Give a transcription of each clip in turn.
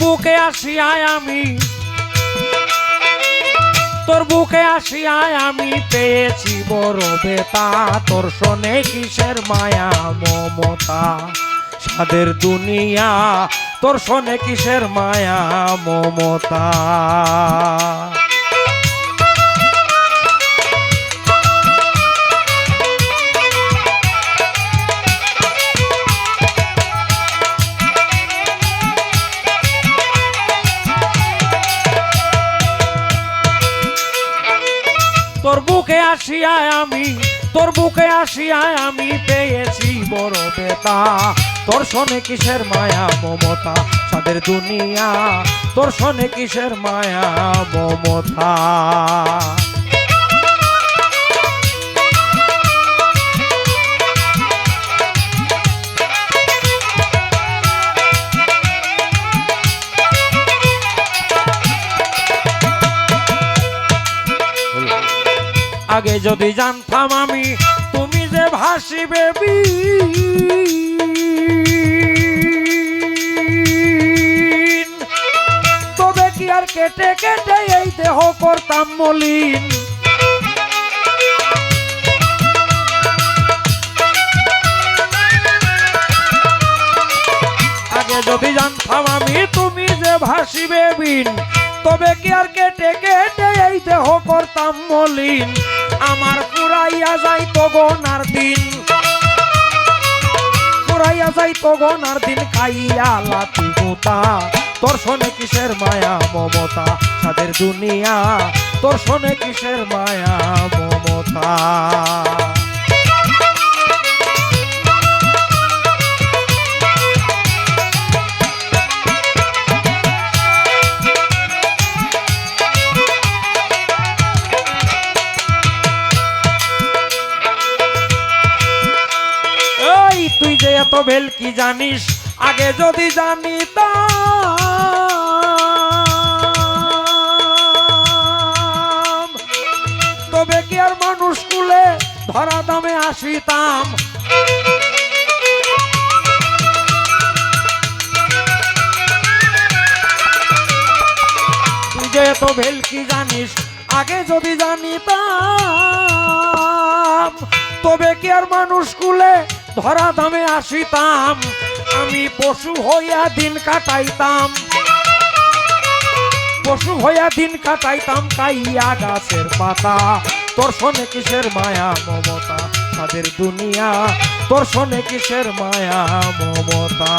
বুকে আসিয়ায় আমি, তোর বুকে আসিয়ায় আমি পেয়েছি বড় বেতা। তোর শোনে কিসের মায়া মমতা সাদের দুনিয়া, তোর শোনে কিসের মায়া মমতা। তোর বুকে আসিয়ায় আমি, তোর বুকে আসিয়ায় আমি পেয়েছি বড় বেতা। তোর শোনে কিসের মায়া মমতা সাদের দুনিয়া, তোর শোনে কিসের মায়া মমতা। আগে যদি জানতাম আমি তুমি যে ভাসিবে বিন, তবে কি আর কেটে কেটে এই দেহ করতাম মলিন। আগে যদি জানতাম আমি তুমি যে ভাসিবে বিন, তবে কি আর কেটে কেটে এই দেহ করতাম মলিন। আমার পুরাইয়া যাইতো গনার দিন, পুরাইয়া যাইতো গনার দিন খাইয়া লাথি গুতা। তোর শোনে কিসের মায়া মমতা সাদের দুনিয়া, তোর শোনে কিসের মায়া মমতা। তুই যে এত ভেলকি জানিস, আগে যদি জানিতাম, তবে কি আর মানুষ কুলে ধরা দামে আসিতাম। তুই যে এত ভেলকি জানিস, আগে যদি জানিতাম, তবে কি আর মানুষ কুলে ধরা দামে আসিতাম। আমি পশু হইয়া দিন কাটাইতাম, পশু হইয়া দিন কাটাইতাম খাইয়া গাছের পাতা। তোর শোনে কিসের মায়া মমতা সাদের দুনিয়া, তোর শোনে কিসের মায়া মমতা।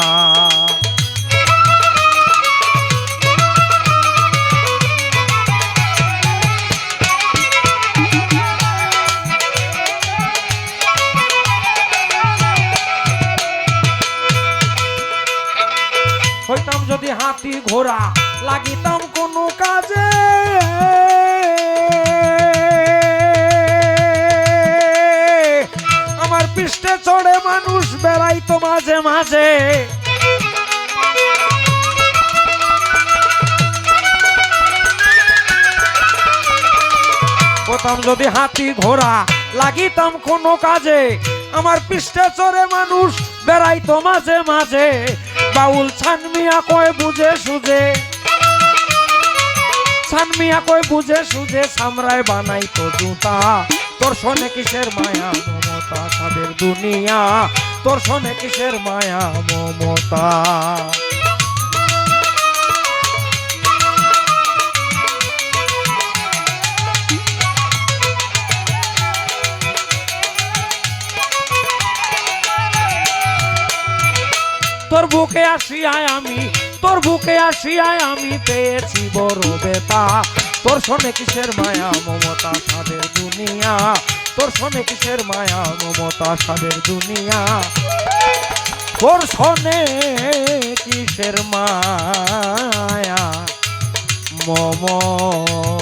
হইতাম যদি হাতি ঘোড়া লাগিতাম কোনো কাজে, আমার পৃষ্ঠে চড়ে মানুষ বেড়াইতো মাঝে মাঝে। হইতাম যদি হাতি ঘোড়া লাগিতাম কোনো কাজে, আমার পৃষ্ঠে চড়ে মানুষ বেড়াইতো মাঝে মাঝে। বাউল ছানমিয়া কয় বুঝে সুঝে, ছানমিয়া কয় বুঝে সুঝে সামরায় বানাইতো জুতা। তোর শোনে কিসের মায়া মমতা সাদের দুনিয়া, তোর শোনে কিসের মায়া মমতা। তোর বুকে আসিয়ায় আমি, তোর বুকে আসিয়ায় আমি পেয়েছি বড় বেতা। তোর শোনে কিসের মায়া মমতা সাদের দুনিয়া, তোর শোনে কিসের মায়া মমতা সাদের দুনিয়া, তোর শোনে কিসের মায়া মমতা।